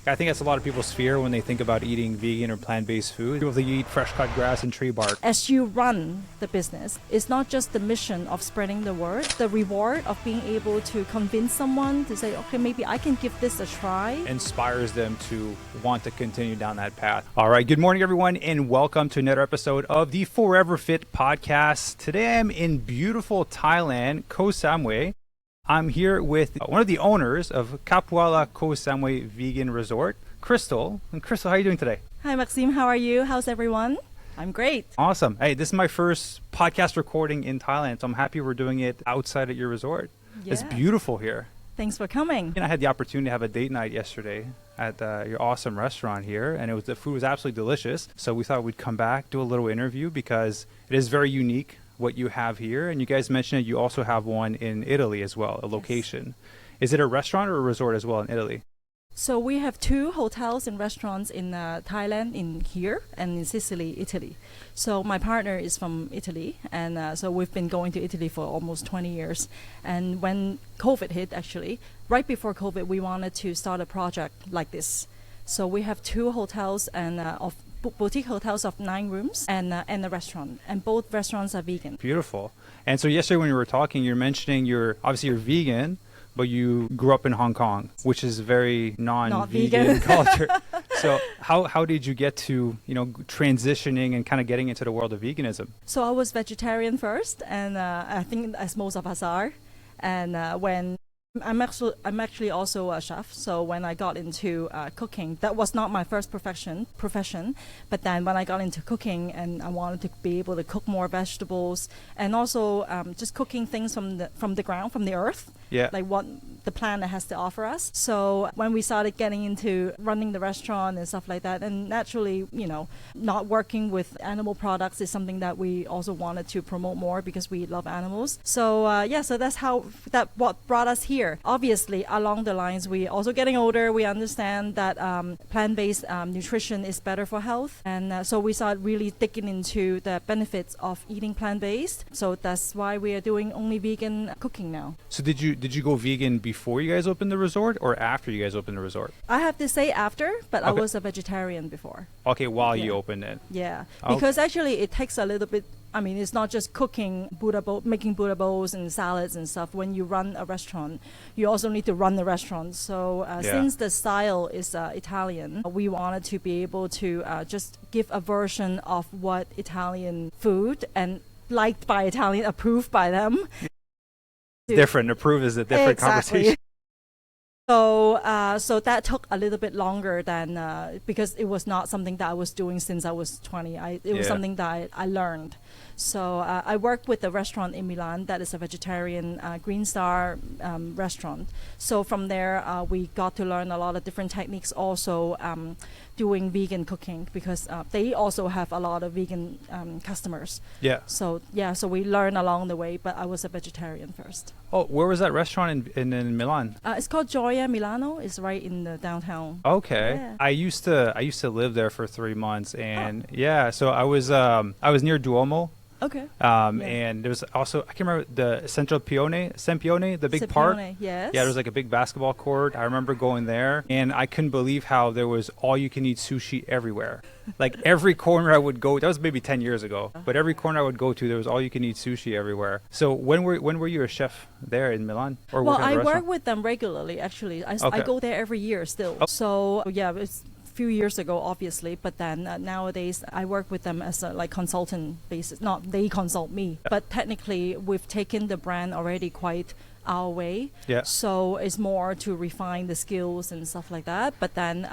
I think that's a lot of people's fear when they think about eating vegan or plant-based food. People think you eat fresh cut grass and tree bark. As you run the business, it's not just the mission of spreading the word, the reward of being able to convince someone to say, okay, maybe I can give this a try. Inspires them to want to continue down that path. All right, good morning, everyone, and welcome to another episode of the Forever Fit podcast. Today I'm in beautiful Thailand, Koh Samui. I'm here with one of the owners of Kapuhala Koh Samui Vegan Resort, Crystal. And Crystal, how are you doing today? Hi, Maxime. How are you? How's everyone? I'm great. Awesome. Hey, this is my first podcast recording in Thailand, so I'm happy we're doing it outside at your resort. Yeah. It's beautiful here. Thanks for coming. I had the opportunity to have a date night yesterday at your awesome restaurant here, and the food was absolutely delicious. So we thought we'd come back, do a little interview because it is very unique what you have here. And you guys mentioned that you also have one in Italy as well, a location. Yes. Is it a restaurant or a resort as well in Italy? So we have 2 hotels and restaurants in Thailand, in here, and in Sicily, Italy. So my partner is from Italy, and so we've been going to Italy for almost 20 years. And when COVID hit, actually, right before COVID, we wanted to start a project like this. So we have 2 hotels and of boutique hotels of 9 rooms and a restaurant, and both restaurants are vegan. Beautiful. And so yesterday when you were talking, you're mentioning you're vegan, but you grew up in Hong Kong, which is very non-vegan culture. So how did you get to, transitioning and kind of getting into the world of veganism? So I was vegetarian first, and I think as most of us are. And when I'm actually also a chef. So when I got into cooking, that was not my first profession. But then when I got into cooking, and I wanted to be able to cook more vegetables, and also just cooking things from the ground, from the earth, like what the planet has to offer us. So when we started getting into running the restaurant and stuff like that, and naturally, not working with animal products is something that we also wanted to promote more because we love animals. So so that's what brought us here. Obviously, along the lines, we also getting older. We understand that plant-based nutrition is better for health, and so we started really digging into the benefits of eating plant-based. So that's why we are doing only vegan cooking now. So did you go vegan before you guys opened the resort or after you guys opened the resort? I have to say after, but okay. I was a vegetarian before. Okay, while you opened it. Yeah, because actually it takes a little bit. I mean, it's not just cooking making Buddha bowls and salads and stuff. When you run a restaurant, you also need to run the restaurant. So since the style is Italian, we wanted to be able to just give a version of what Italian food and liked by Italian, approved by them. Different. Approved is a different conversation. So that took a little bit longer than because it was not something that I was doing since I was 20. It was something that I learned. So I worked with a restaurant in Milan that is a vegetarian Green Star restaurant. So from there we got to learn a lot of different techniques, also doing vegan cooking, because they also have a lot of vegan customers. Yeah. So we learned along the way, but I was a vegetarian first. Oh, where was that restaurant in Milan? It's called Gioia Milano. It's right in the downtown. Okay. Yeah. I used to live there for 3 months, and so I was near Duomo. Okay. And there was also, I can remember the Sempione, the big park. Yes. Yeah, there was like a big basketball court. I remember going there, and I couldn't believe how there was all-you-can-eat sushi everywhere. Like every corner I would go, that was maybe 10 years ago, but every corner I would go to, there was all-you-can-eat sushi everywhere. So when were you a chef there in Milan? Or well, I work with them regularly, actually. I go there every year still. Oh. So it's few years ago, obviously, but then nowadays I work with them as a consultant basis. Not they consult me, but technically we've taken the brand already quite our way. Yeah. So it's more to refine the skills and stuff like that. But then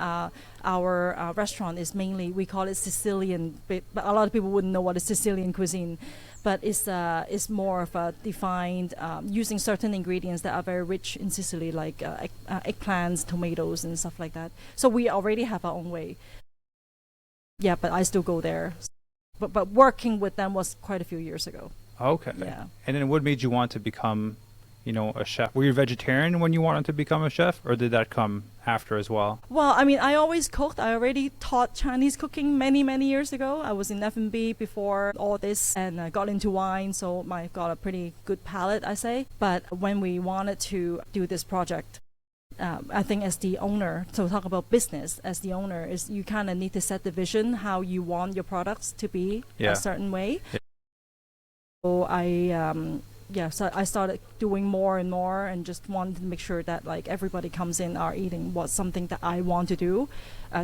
our restaurant is mainly, we call it Sicilian, but a lot of people wouldn't know what is Sicilian cuisine. But it's more of a defined, using certain ingredients that are very rich in Sicily, like eggplants, tomatoes, and stuff like that. So we already have our own way. Yeah, but I still go there. But working with them was quite a few years ago. Okay. Yeah. And then what made you want to become a chef? Were you vegetarian when you wanted to become a chef, or did that come after as well? Well, I mean, I always cooked. I already taught Chinese cooking many, many years ago. I was in F&B before all this, and I got into wine, so I got a pretty good palate, I say. But when we wanted to do this project, I think as the owner, so talk about business as the owner, is you kind of need to set the vision how you want your products to be a certain way. Yeah. So so I started doing more and more, and just wanted to make sure that like everybody comes in are eating what's something that I want to do,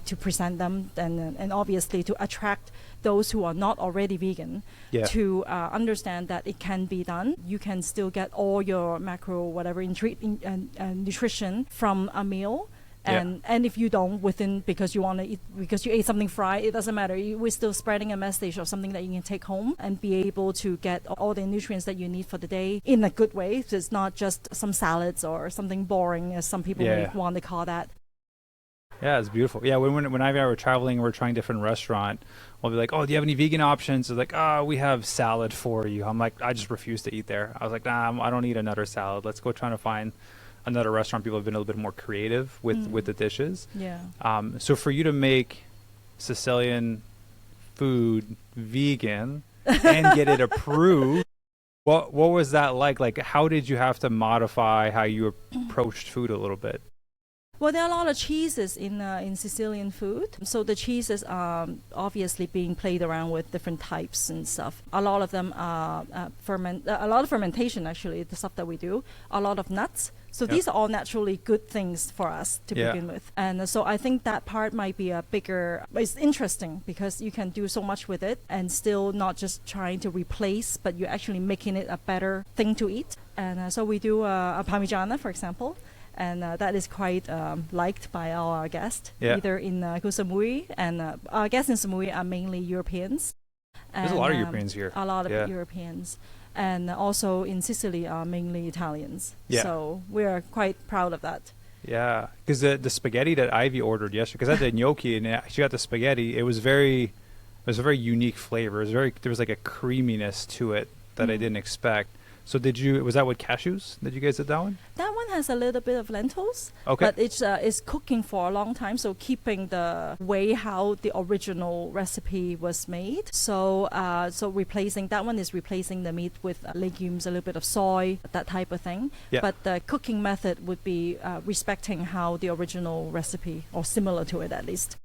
to present them, and obviously to attract those who are not already vegan to understand that it can be done. You can still get all your macro whatever nutrition from a meal. And if you don't because you want to eat, because you ate something fried, it doesn't matter. We're still spreading a message of something that you can take home and be able to get all the nutrients that you need for the day in a good way. So it's not just some salads or something boring, as some people may want to call that. Yeah, it's beautiful. Yeah, when I were traveling, we're trying different restaurant. We'll be like, "Oh, do you have any vegan options?" They're like, "Oh, we have salad for you." I'm like, I just refuse to eat there. I was like, "Nah, I don't need another salad. Let's go try to find another restaurant." People have been a little bit more creative with the dishes. Yeah. So for you to make Sicilian food vegan and get it approved, what was that like? Like, how did you have to modify how you approached food a little bit? Well, there are a lot of cheeses in Sicilian food. So the cheeses are obviously being played around with different types and stuff. A lot of them are a lot of fermentation, actually, the stuff that we do. A lot of nuts. So these are all naturally good things for us to begin with. And so I think that part might be it's interesting because you can do so much with it and still not just trying to replace, but you're actually making it a better thing to eat. And so we do a Parmigiana, for example. And that is quite liked by our guests, either in Samui, and our guests in Samui are mainly Europeans. There's a lot of Europeans here. A lot of Europeans. And also in Sicily are mainly Italians. Yeah. So we're quite proud of that. Yeah, because the spaghetti that Ivy ordered yesterday, because I had the gnocchi and she got the spaghetti, it was a very unique flavor. There was like a creaminess to it that I didn't expect. So was that with cashews? Did you guys did that one? That one has a little bit of lentils, okay. But it's cooking for a long time, so keeping the way how the original recipe was made. So replacing that one is replacing the meat with legumes, a little bit of soy, that type of thing. Yeah. But the cooking method would be respecting how the original recipe, or similar to it at least.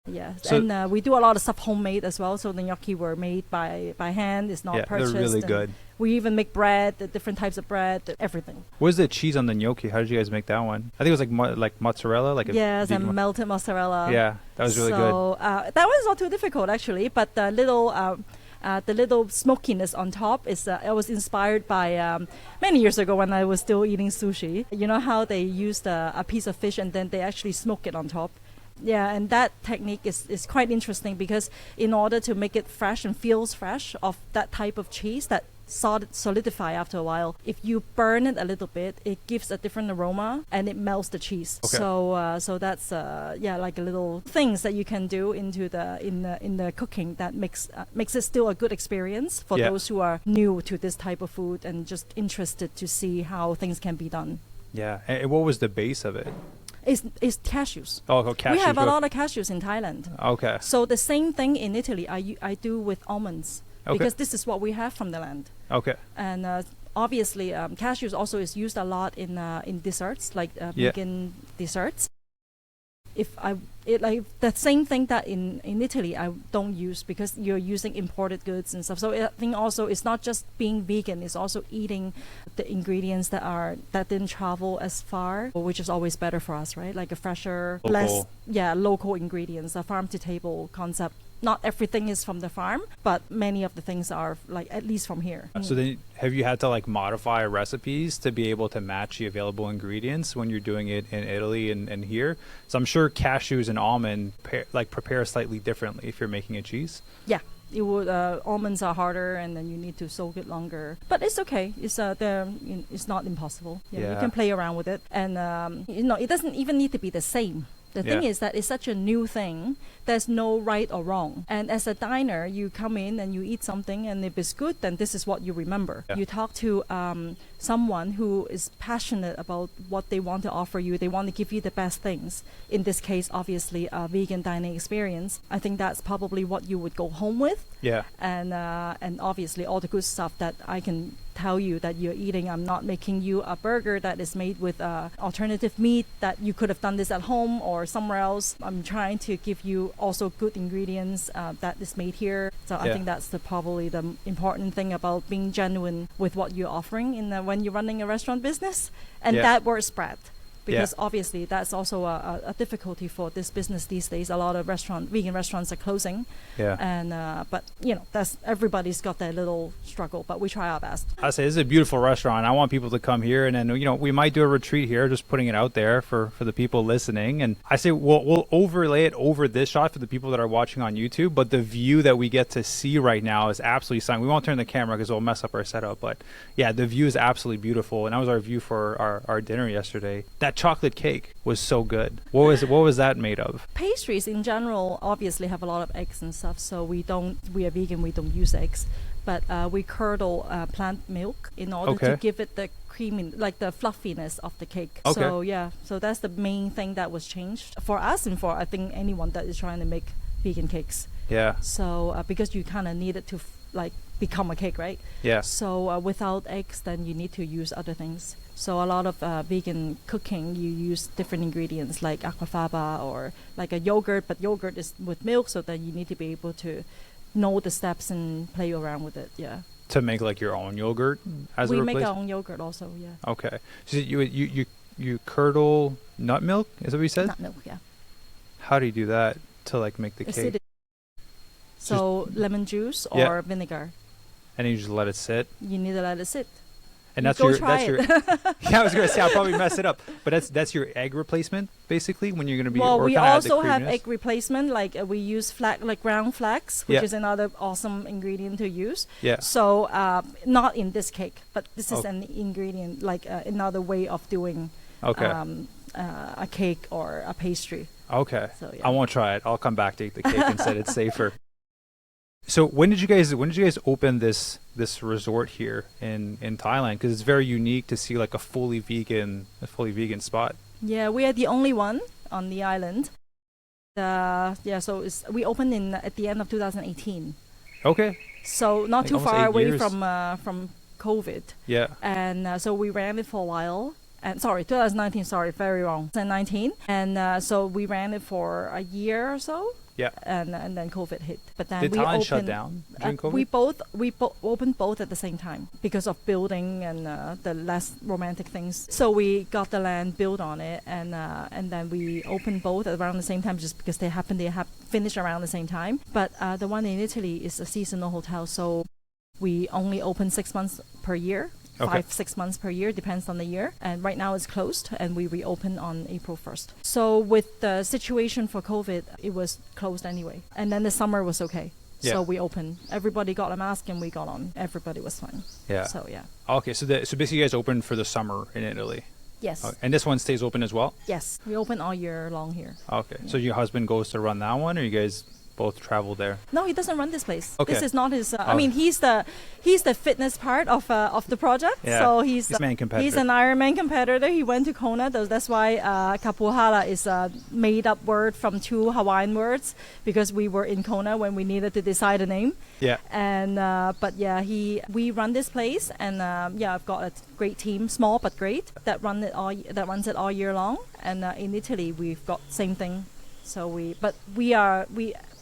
Yeah, so, and we do a lot of stuff homemade as well. So the gnocchi were made by hand. It's not purchased. They're really good. We even make bread, the different types of bread, everything. What was the cheese on the gnocchi? How did you guys make that one? I think it was like mozzarella, and melted mozzarella. Yeah, that was really good. So that one is not too difficult actually, but the little smokiness on top is I was inspired by many years ago when I was still eating sushi. You know how they used a piece of fish and then they actually smoke it on top. Yeah, and that technique is quite interesting because in order to make it fresh and feels fresh of that type of cheese that solidify after a while, if you burn it a little bit, it gives a different aroma and it melts the cheese. Okay. So that's like a little things that you can do into in the cooking that makes it still a good experience for those who are new to this type of food and just interested to see how things can be done. Yeah, and what was the base of it? It's cashews. Oh, cashews. We have a lot of cashews in Thailand. Okay. So the same thing in Italy I do with almonds. Okay. Because this is what we have from the land. Okay. And obviously, cashews also is used a lot in desserts, like vegan desserts. The same thing that in Italy I don't use because you're using imported goods and stuff. So I think also it's not just being vegan; it's also eating the ingredients that didn't travel as far, which is always better for us, right? Like a fresher, local ingredients, a farm to table concept. Not everything is from the farm, but many of the things are like at least from here. So then have you had to like modify recipes to be able to match the available ingredients when you're doing it in Italy and here? So I'm sure cashews and almond prepare slightly differently if you're making a cheese. Yeah. It would almonds are harder and then you need to soak it longer, but it's okay. It's not impossible. You can play around with it, and it doesn't even need to be the same. The thing is that it's such a new thing. There's no right or wrong. And as a diner, you come in and you eat something, and if it's good, then this is what you remember. Yeah. You talk to someone who is passionate about what they want to offer you. They want to give you the best things. In this case, obviously, a vegan dining experience. I think that's probably what you would go home with. Yeah. And obviously, all the good stuff that I can tell you that you're eating. I'm not making you a burger that is made with alternative meat that you could have done this at home or somewhere else. I'm trying to give you also good ingredients that is made here. So I think that's probably the important thing about being genuine with what you're offering when you're running a restaurant business, and that word spread. Because obviously that's also a difficulty for this business these days. A lot of vegan restaurants are closing. And but that's everybody's got their little struggle. But we try our best. I say this is a beautiful restaurant. I want people to come here, and then we might do a retreat here. Just putting it out there for the people listening. And I say we'll overlay it over this shot for the people that are watching on YouTube. But the view that we get to see right now is absolutely stunning. We won't turn the camera because it'll mess up our setup. But yeah, the view is absolutely beautiful. And that was our view for our dinner yesterday. That chocolate cake was so good. What was that made of? Pastries in general obviously have a lot of eggs and stuff, so we are vegan, we don't use eggs, but we curdle plant milk in order to give it the creamy, like the fluffiness of the cake. So that's the main thing that was changed for us and for I think anyone that is trying to make vegan cakes. So because you kind of need it to become a cake, right? So without eggs, then you need to use other things. So a lot of vegan cooking, you use different ingredients like aquafaba or like a yogurt, but yogurt is with milk, so that you need to be able to know the steps and play around with it. To make like your own yogurt as a replacement? We make our own yogurt also. Okay. So you curdle nut milk? Is that what you said? Nut milk, yeah. How do you do that to make the cake? So lemon juice or vinegar. And you just let it sit? You need to let it sit. And that's your yeah, I was gonna say I'll probably mess it up, but that's your egg replacement basically when you're gonna be. Well, we also have egg replacement, like we use ground flax, which is another awesome ingredient to use. So not in this cake, but this is an ingredient, like another way of doing a cake or a pastry. Okay. So, I won't try it. I'll come back to eat the cake instead. It's safer. So when did you guys open this resort here in Thailand? Because it's very unique to see like a fully vegan spot. Yeah, we are the only one on the island. So we opened at the end of 2018. Okay. So not too far away from COVID. Yeah. And so we ran it for a while. And 2019. Sorry, very wrong. 2019. And so we ran it for a year or so. Yeah. And then COVID hit. But then did Thailand shut down during COVID? We opened both at the same time because of building and the less romantic things. So we got the land, built on it, and then we opened both around the same time just because they have finished around the same time. But the one in Italy is a seasonal hotel, so we only open 6 months per year. 5-6 months per year, depends on the year. And right now it's closed, and we reopen on April 1st. So with the situation for COVID, it was closed anyway. And then the summer was okay. So we opened. Everybody got a mask and we got on. Everybody was fine. So Okay, so basically you guys opened for the summer in Italy. Yes. Okay. And this one stays open as well? Yes, we open all year long here. Okay, so your husband goes to run that one, or you guys both travel there? No, he doesn't run this place. Okay. This is not his. I mean, he's the fitness part of the project. Yeah. So he's main competitor. He's an Ironman competitor. He went to Kona. That's why Kapuhala is a made-up word from 2 Hawaiian words, because we were in Kona when we needed to decide a name. Yeah. And we run this place, and I've got a great team, small but great, that runs it all year long. And in Italy, we've got same thing. So we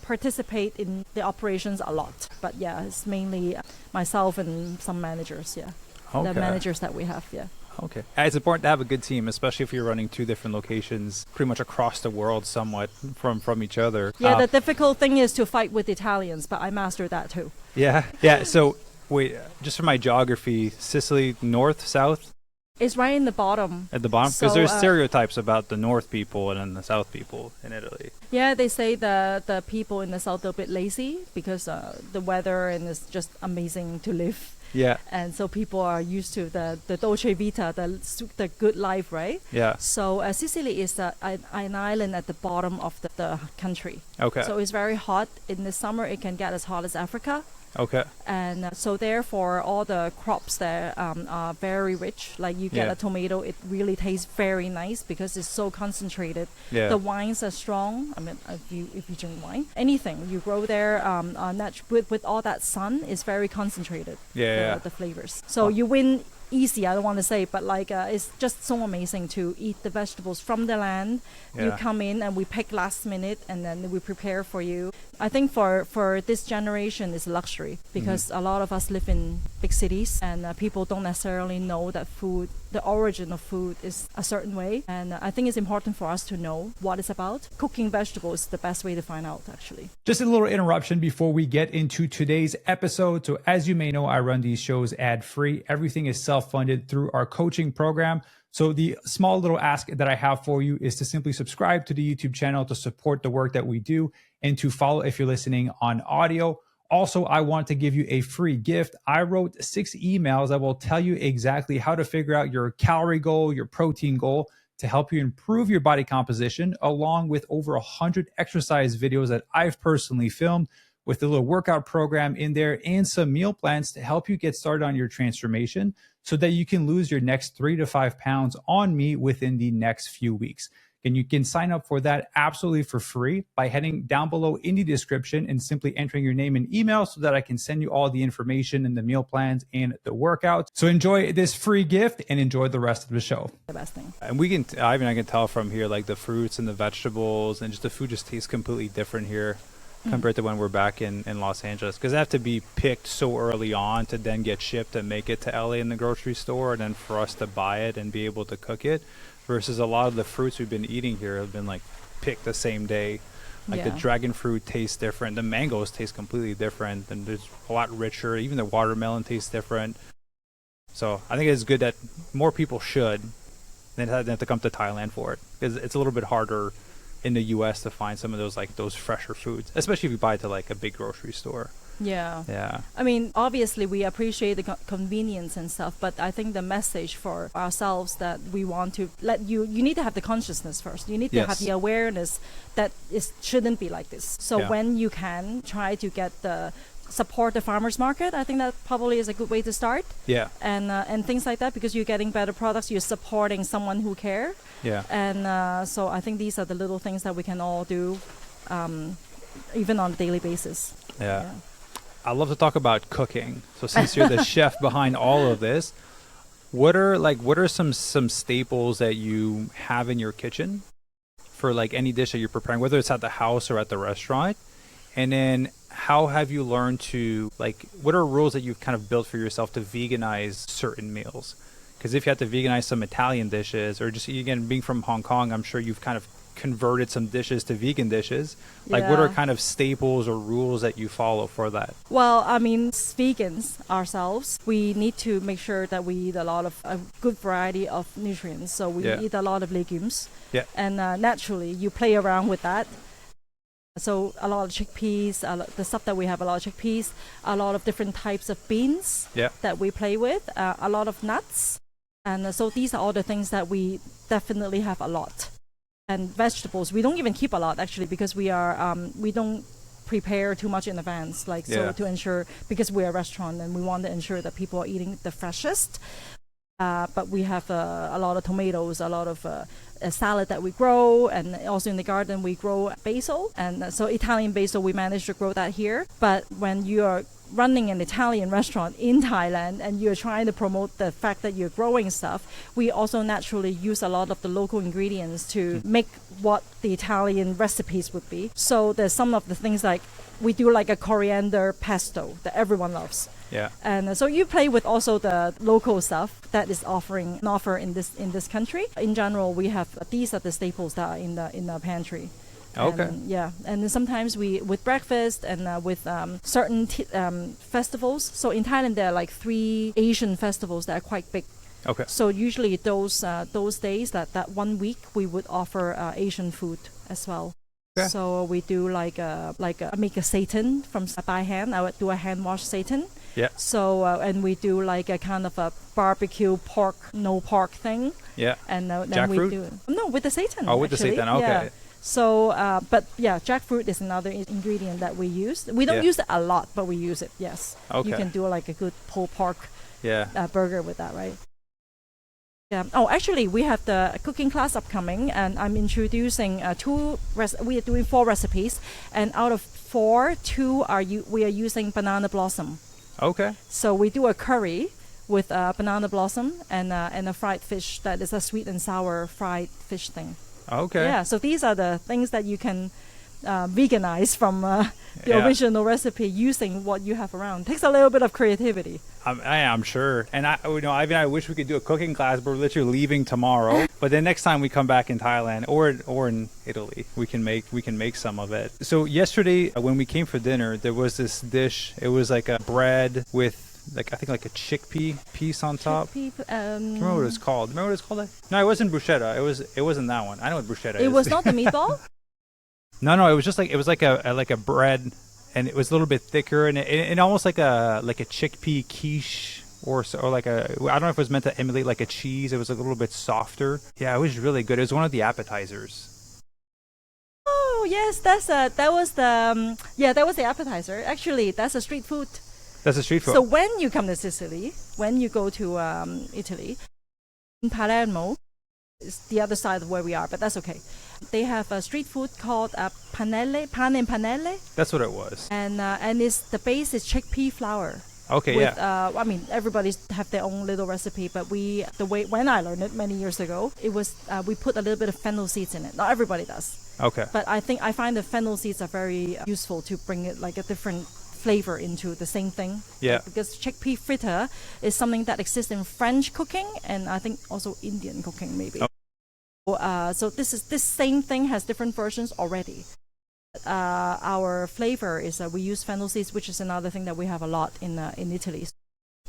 participate in the operations a lot, but it's mainly myself and some managers. The managers that we have. Okay. It's important to have a good team, especially if you're running 2 different locations pretty much across the world somewhat from each other. The difficult thing is to fight with Italians, but I mastered that too. So wait, just for my geography, Sicily, north, south? It's right in the bottom. At the bottom? Because there's stereotypes about the north people and then the south people in Italy. Yeah, they say the people in the south are a bit lazy because the weather and it's just amazing to live. Yeah. And so people are used to the dolce vita, the good life, right? Yeah. So Sicily is an island at the bottom of the country. Okay. So it's very hot. In the summer, it can get as hot as Africa. Okay. And so therefore all the crops there are very rich. Like you get Yeah. a tomato, it really tastes very nice because it's so concentrated. Yeah. The wines are strong. I mean, if you drink wine, anything you grow there, with all that sun, is very concentrated. Yeah. The flavors. So you win easy, I don't want to say, but like it's just so amazing to eat the vegetables from the land. You Yeah. come in and we pick last minute and then we prepare for you. I think for this generation is luxury because a lot of us live in big cities and people don't necessarily know that food, the origin of food is a certain way. And I think it's important for us to know what it's about. Cooking vegetables is the best way to find out, actually. Just a little interruption before we get into today's episode. So as you may know, I run these shows ad-free. Everything is self-funded through our coaching program. So the small little ask that I have for you is to simply subscribe to the YouTube channel to support the work that we do and to follow if you're listening on audio. Also, I want to give you a free gift. I wrote 6 emails that will tell you exactly how to figure out your calorie goal, your protein goal, to help you improve your body composition, along with over 100 exercise videos that I've personally filmed with a little workout program in there and some meal plans to help you get started on your transformation so that you can lose your next 3 to 5 pounds on me within the next few weeks. And you can sign up for that absolutely for free by heading down below in the description and simply entering your name and email so that I can send you all the information and the meal plans and the workouts. So enjoy this free gift and enjoy the rest of the show. The best thing. And we can, I can tell from here, like the fruits and the vegetables and just the food just tastes completely different here compared to when we're back in Los Angeles, because they have to be picked so early on to then get shipped and make it to LA in the grocery store, and then for us to buy it and be able to cook it, versus a lot of the fruits we've been eating here have been like picked the same day. Like the dragon fruit tastes different, the mangoes taste completely different, and there's a lot richer. Even the watermelon tastes different. So I think it's good that more people should then have to come to Thailand for it, because it's a little bit harder in the US to find some of those, like those fresher foods, especially if you buy it to like a big grocery store. Yeah. I mean, obviously we appreciate the convenience and stuff, but I think the message for ourselves that we want to let you need to have the consciousness first. You need to have the awareness that it shouldn't be like this. So when you can try to get support the farmers market, I think that probably is a good way to start. Yeah. And things like that, because you're getting better products, you're supporting someone who care. Yeah. And so I think these are the little things that we can all do, even on a daily basis. Yeah. I love to talk about cooking. So since you're the chef behind all of this, what are some staples that you have in your kitchen for like any dish that you're preparing, whether it's at the house or at the restaurant? And then how have you learned to, like, what are rules that you've kind of built for yourself to veganize certain meals? Because if you have to veganize some Italian dishes, or just, again, being from Hong Kong, I'm sure you've kind of converted some dishes to vegan dishes. Like, what are kind of staples or rules that you follow for that? Well, I mean, as vegans ourselves, we need to make sure that we eat a good variety of nutrients. So we eat a lot of legumes. Yeah. And naturally, you play around with that. So a lot of chickpeas, the stuff that we have, a lot of chickpeas, a lot of different types of beans that we play with, a lot of nuts. And so these are all the things that we definitely have a lot. And vegetables, we don't even keep a lot actually, because we don't prepare too much in advance, so to ensure, because we're a restaurant and we want to ensure that people are eating the freshest. But we have a lot of tomatoes, a lot of a salad that we grow, and also in the garden we grow basil. And so Italian basil, we managed to grow that here. But when you are running an Italian restaurant in Thailand and you're trying to promote the fact that you're growing stuff, we also naturally use a lot of the local ingredients to make what the Italian recipes would be. So there's some of the things like we do like a coriander pesto that everyone loves. Yeah. And so you play with also the local stuff that is offer in this country. In general, we have these are the staples that are in the pantry. Okay. And, and then sometimes we with breakfast and with certain festivals. So in Thailand there are like 3 Asian festivals that are quite big. Okay. So usually those days, that 1 week, we would offer Asian food as well. Okay. So we do like make a seitan from by hand. I would do a hand wash seitan. Yeah. So and we do like a kind of a barbecue no pork thing. Yeah. And then we do with the seitan. Oh, with the seitan. Okay. Yeah. So, but yeah, jackfruit is another ingredient that we use. We don't use it a lot, but we use it. Yes. Okay. You can do like a good pulled pork burger with that, right? Yeah. Oh, actually, we have the cooking class upcoming, and I'm introducing we are doing 4 recipes, and out of 4, 2 we are using banana blossom. Okay. So we do a curry with banana blossom and a fried fish that is a sweet and sour fried fish thing. Okay. Yeah. So these are the things that you can veganize from the original recipe using what you have around. Takes a little bit of creativity. I'm sure. And Ivy and I wish we could do a cooking class, but we're literally leaving tomorrow. But then next time we come back in Thailand or in Italy, we can make some of it. So yesterday when we came for dinner, there was this dish. It was like a bread with I think like a chickpea piece on top. Remember what it was called? No, it wasn't bruschetta. It wasn't that one. I know what bruschetta is. It was not the meatball? No, it was just like a bread, and it was a little bit thicker, and it almost like a chickpea quiche or like I don't know if it was meant to emulate like a cheese. It was a little bit softer. Yeah, it was really good. It was one of the appetizers. Oh yes, that was the appetizer. Actually, that's a street food. That's a street food. So when you come to Sicily, when you go to Italy, in Palermo, it's the other side of where we are, but that's okay. They have a street food called pane and panelle. That's what it was. And the base is chickpea flour. Okay, with, I mean, everybody's have their own little recipe, but when I learned it many years ago, it was we put a little bit of fennel seeds in it. Not everybody does. Okay. But I find the fennel seeds are very useful to bring it like a different flavor into the same thing. Yeah. Because chickpea fritter is something that exists in French cooking and I think also Indian cooking maybe. Oh. So this same thing has different versions already. Our flavor is we use fennel seeds, which is another thing that we have a lot in Italy.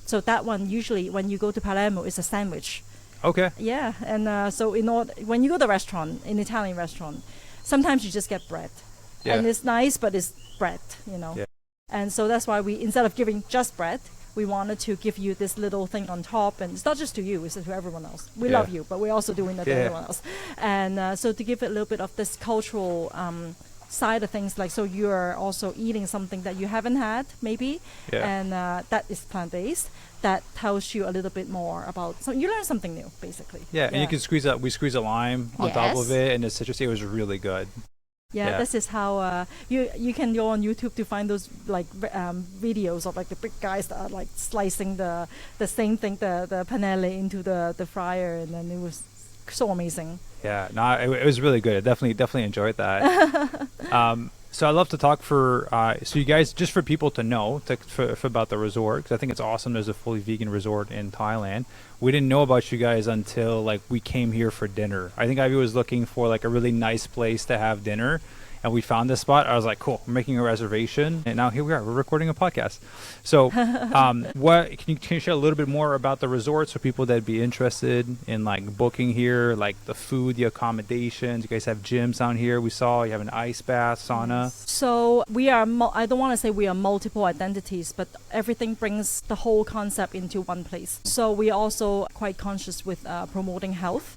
So that one usually when you go to Palermo is a sandwich. Okay. Yeah, and so when you go to the restaurant, an Italian restaurant, sometimes you just get bread, and it's nice, but it's bread, Yeah. And so that's why we, instead of giving just bread, we wanted to give you this little thing on top, and it's not just to you, it's to everyone else. We love you, but we're also doing that to everyone else. And so to give it a little bit of this cultural side of things, like so you're also eating something that you haven't had maybe, and that is plant-based. That tells you a little bit more about, so you learn something new basically. And you can we squeeze a lime on top of it, and the citrus. It was really good. This is how you can go on YouTube to find those like videos of like the big guys that are like slicing the same thing, the panelle into the fryer, and then it was so amazing. It was really good. I definitely enjoyed that. So I'd love to talk so you guys, just for people to know for about the resort, because I think it's awesome. There's a fully vegan resort in Thailand. We didn't know about you guys until like we came here for dinner. I think Ivy was looking for like a really nice place to have dinner, and we found this spot. I was like, cool, we're making a reservation, and now here we are. We're recording a podcast. So what can you share a little bit more about the resort for people that'd be interested in like booking here, like the food, the accommodations? You guys have gyms down here. We saw you have an ice bath, sauna. So we are I don't want to say we are multiple identities, but everything brings the whole concept into one place. So we are also quite conscious with promoting health.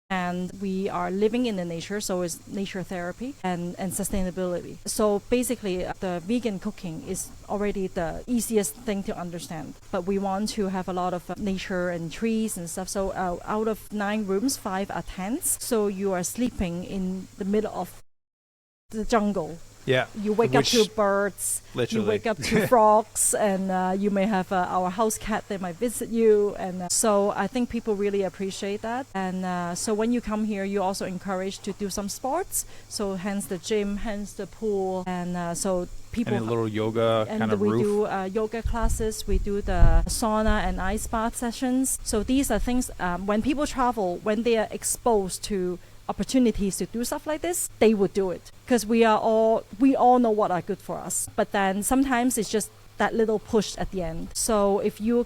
And we are living in the nature, so it's nature therapy and sustainability. So basically, the vegan cooking is already the easiest thing to understand. But we want to have a lot of nature and trees and stuff. So out of 9 rooms, 5 are tents. So you are sleeping in the middle of the jungle. Yeah. You wake up to birds, literally. You wake up to frogs, and you may have our house cat that might visit you. And so I think people really appreciate that. And so when you come here, you're also encouraged to do some sports. So hence the gym, hence the pool. And so people... And a little yoga kind of roof. And we do yoga classes. We do the sauna and ice bath sessions. So these are things, when people travel, when they are exposed to opportunities to do stuff like this, they would do it, because we all know what are good for us. But then sometimes it's just that little push at the end. So if you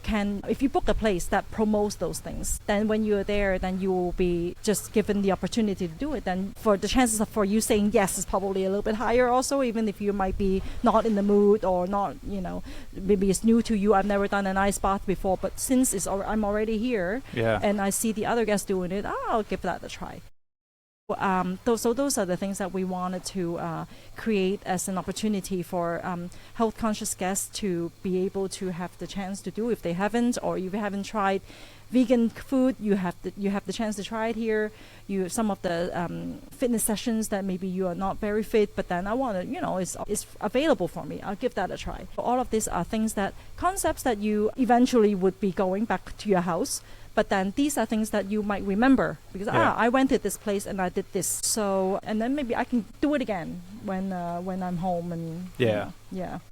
book a place that promotes those things, then when you're there, then you will be just given the opportunity to do it. Then for the chances for you saying yes is probably a little bit higher also, even if you might be not in the mood or not, maybe it's new to you. I've never done an ice bath before, but since I'm already here and I see the other guests doing it, I'll give that a try. So those are the things that we wanted to create as an opportunity for health conscious guests to be able to have the chance to do if they haven't, or if you haven't tried vegan food, you have the chance to try it here. Some of the fitness sessions that maybe you are not very fit, but then I want to, it's available for me. I'll give that a try. All of these are concepts that you eventually would be going back to your house. But then these are things that you might remember because I went to this place and I did this. So and then maybe I can do it again when I'm home and yeah.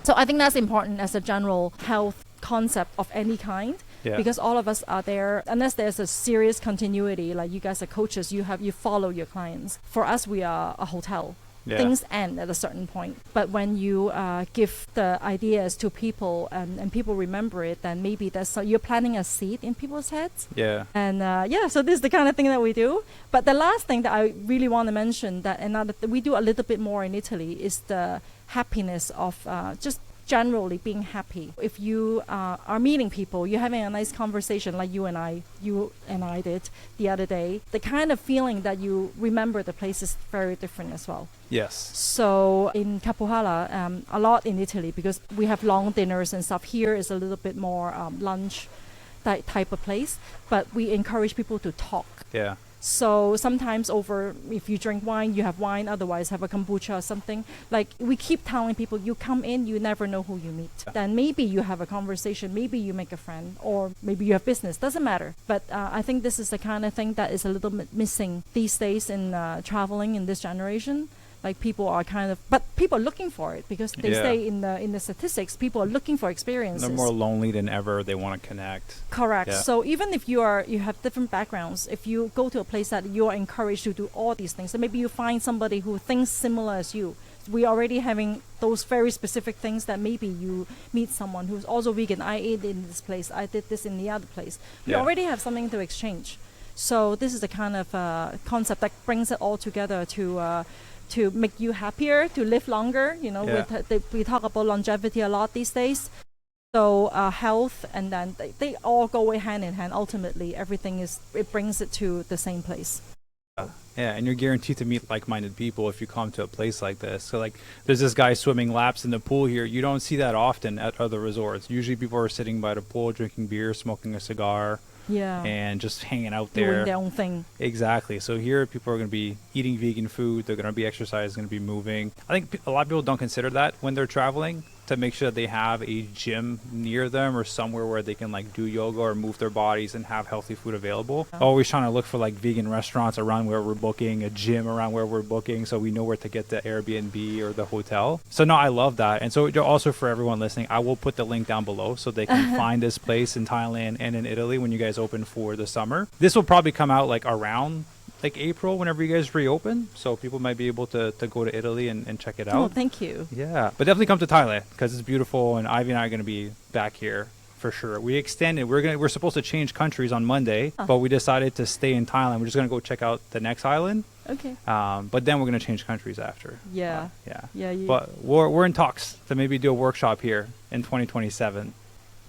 So I think that's important as a general health concept of any kind. Yeah. Because all of us are there, unless there's a serious continuity, like you guys are coaches, you follow your clients. For us, we are a hotel. Yeah. Things end at a certain point. But when you give the ideas to people and people remember it, then maybe you're planting a seed in people's heads. Yeah. And so this is the kind of thing that we do. But the last thing that I really want to mention we do a little bit more in Italy is the happiness of just generally being happy. If you are meeting people, you're having a nice conversation like you and I did the other day, the kind of feeling that you remember the place is very different as well. Yes. So in Kapuhala, a lot in Italy, because we have long dinners and stuff. Here is a little bit more lunch type of place, but we encourage people to talk. Yeah. So sometimes if you drink wine, you have wine, otherwise have a kombucha or something. Like we keep telling people, you come in, you never know who you meet. Then maybe you have a conversation, maybe you make a friend, or maybe you have business, doesn't matter. But I think this is the kind of thing that is a little bit missing these days in traveling in this generation. Like people are people are looking for it because they say in the statistics, people are looking for experiences. They're more lonely than ever. They want to connect. Correct. Yeah. So even if you have different backgrounds, if you go to a place that you are encouraged to do all these things, so maybe you find somebody who thinks similar as you. We already having those very specific things that maybe you meet someone who's also vegan. I ate in this place. I did this in the other place. We already have something to exchange. So this is the kind of concept that brings it all together to make you happier, to live longer. We talk about longevity a lot these days. So health, and then they all go hand in hand. Ultimately, it brings it to the same place. Yeah, and you're guaranteed to meet like-minded people if you come to a place like this. So like there's this guy swimming laps in the pool here. You don't see that often at other resorts. Usually people are sitting by the pool, drinking beer, smoking a cigar. Yeah. And just hanging out there. Doing their own thing. Exactly. So here people are going to be eating vegan food. They're going to be exercising, going to be moving. I think a lot of people don't consider that when they're traveling, to make sure that they have a gym near them or somewhere where they can like do yoga or move their bodies and have healthy food available. Always trying to look for like vegan restaurants around where we're booking, a gym around where we're booking, so we know where to get the Airbnb or the hotel. So no, I love that. And so also for everyone listening, I will put the link down below so they can find this place in Thailand and in Italy when you guys open for the summer. This will probably come out like around like April whenever you guys reopen, so people might be able to go to Italy and check it out. Oh, thank you. Yeah, but definitely come to Thailand because it's beautiful, and Ivy and I are going to be back here for sure. We extended. We're supposed to change countries on Monday, but we decided to stay in Thailand. We're just going to go check out the next island. Okay. But then we're going to change countries after. Yeah. But we're in talks to maybe do a workshop here in 2027.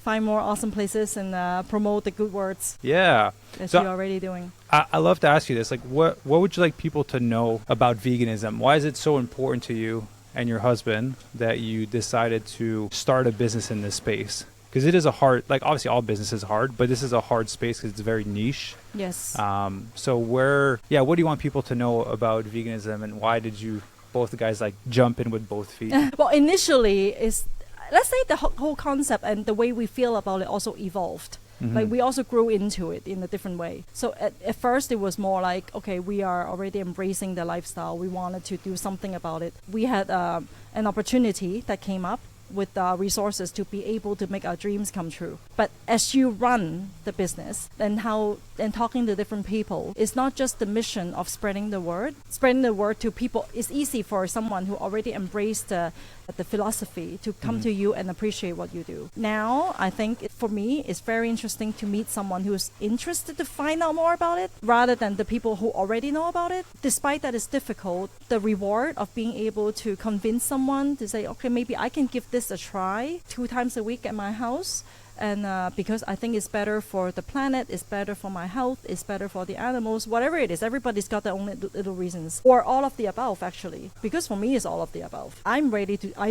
Find more awesome places and promote the good words. Yeah. That you're already doing. I love to ask you this. Like, what would you like people to know about veganism? Why is it so important to you and your husband that you decided to start a business in this space? Because it is obviously all business is hard, but this is a hard space because it's very niche. Yes. So what do you want people to know about veganism, and why did you both the guys like jump in with both feet? Well, initially let's say the whole concept and the way we feel about it also evolved. Mm-hmm. Like we also grew into it in a different way. So at first it was more like, okay, we are already embracing the lifestyle. We wanted to do something about it. We had an opportunity that came up with resources to be able to make our dreams come true. But as you run the business and talking to different people, it's not just the mission of spreading the word to people. It's easy for someone who already embraced the philosophy to come to you and appreciate what you do. Now, I think for me, it's very interesting to meet someone who's interested to find out more about it rather than the people who already know about it. Despite that it's difficult, the reward of being able to convince someone to say, okay, maybe I can give this a try 2 times a week at my house, And because I think it's better for the planet, it's better for my health, it's better for the animals, whatever it is. Everybody's got their own little reasons, or all of the above actually. Because for me, it's all of the above. I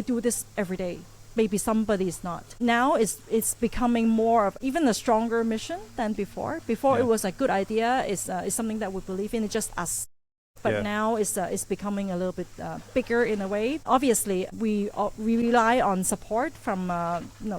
do this every day. Maybe somebody is not. Now it's becoming more of even a stronger mission than before. Before it was a good idea, it's something that we believe in. It's just us. But now it's becoming a little bit bigger in a way. Obviously, we rely on support from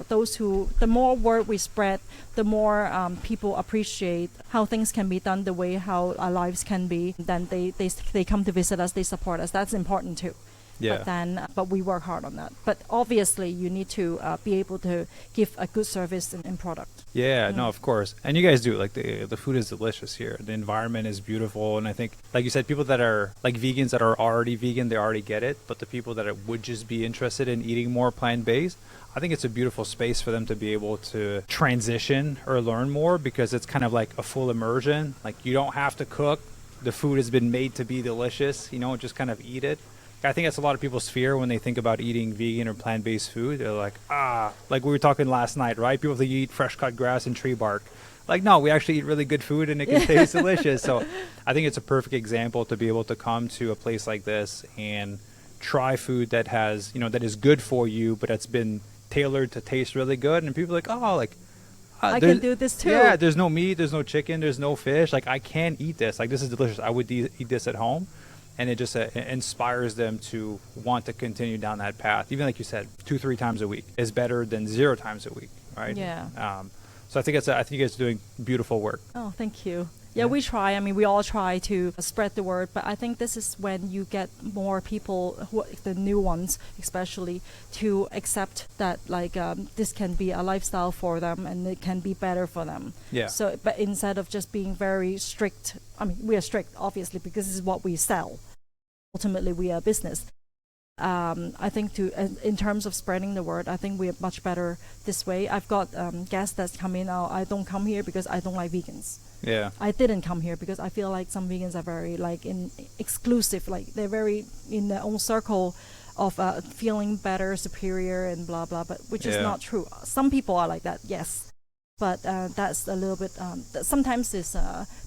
those who. The more word we spread, the more people appreciate how things can be done, the way how our lives can be. Then they come to visit us, they support us. That's important too. Yeah. But we work hard on that. But obviously, you need to be able to give a good service and product. Yeah, no, of course. And you guys do. Like, the food is delicious here. The environment is beautiful. And I think, like you said, people that are, like vegans that are already vegan, they already get it. But the people that would just be interested in eating more plant-based, I think it's a beautiful space for them to be able to transition or learn more, because it's kind of like a full immersion. Like, you don't have to cook. The food has been made to be delicious, just kind of eat it. I think that's a lot of people's fear when they think about eating vegan or plant-based food. They're like, like we were talking last night, right? People think you eat fresh cut grass and tree bark. Like, no, we actually eat really good food and it can taste delicious. So I think it's a perfect example to be able to come to a place like this and try food that has, that is good for you, but it's been tailored to taste really good. And people are like, I can do this too. Yeah, there's no meat, there's no chicken, there's no fish. Like, I can eat this. Like, this is delicious. I would eat this at home. And it just inspires them to want to continue down that path. Even like you said, 2-3 times a week is better than 0 times a week, right? Yeah. So I think I think you guys are doing beautiful work. Oh, thank you. Yeah, we try. I mean, we all try to spread the word, but I think this is when you get more people, the new ones especially, to accept that this can be a lifestyle for them and it can be better for them. Yeah. So, but instead of just being very strict, I mean, we are strict obviously because this is what we sell. Ultimately, we are a business. I think in terms of spreading the word, I think we are much better this way. I've got guests that come in now. I don't come here because I don't like vegans. Yeah. I didn't come here because I feel like some vegans are very exclusive. Like they're very in their own circle of feeling better, superior, and blah blah. But which is not true. Some people are like that, yes. But that's a little bit. Sometimes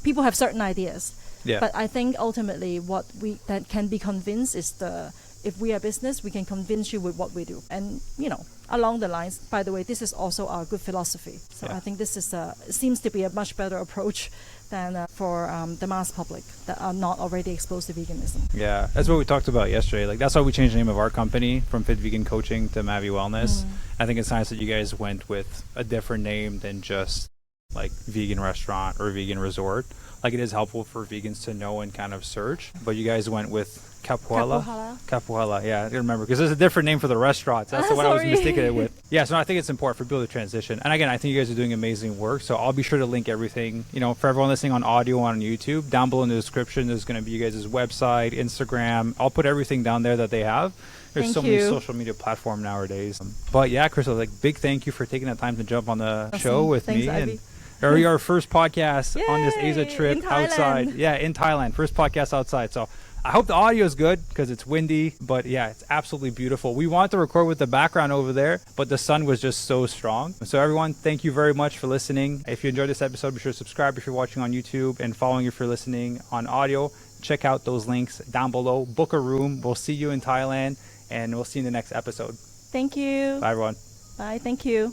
people have certain ideas. Yeah. But I think ultimately what that can be convinced is if we are business, we can convince you with what we do. And, along the lines, by the way, this is also our good philosophy. So I think this is seems to be a much better approach than for the mass public that are not already exposed to veganism. Yeah, that's what we talked about yesterday. Like, that's why we changed the name of our company from Fit Vegan Coaching to Mavi Wellness. I think it's nice that you guys went with a different name than just like vegan restaurant or vegan resort. Like, it is helpful for vegans to know and kind of search, but you guys went with Kapuhala, yeah, I didn't remember because there's a different name for the restaurants. That's the one I was mistaken it with. Yeah, so I think it's important for people to transition. And again, I think you guys are doing amazing work. So I'll be sure to link everything, for everyone listening on audio on YouTube. Down below in the description, there's going to be you guys' website, Instagram. I'll put everything down there that they have. There's many social media platforms nowadays. But yeah, Crystal, big thank you for taking the time to jump on the show with me. Ivy. And our first podcast on this Yay, Asia trip in outside. Thailand. Yeah, in Thailand. First podcast outside. So I hope the audio is good because it's windy, but yeah, it's absolutely beautiful. We wanted to record with the background over there, but the sun was just so strong. So everyone, thank you very much for listening. If you enjoyed this episode, be sure to subscribe if you're watching on YouTube and following if you're listening on audio. Check out those links down below. Book a room. We'll see you in Thailand and we'll see you in the next episode. Thank you. Bye, everyone. Bye. Thank you.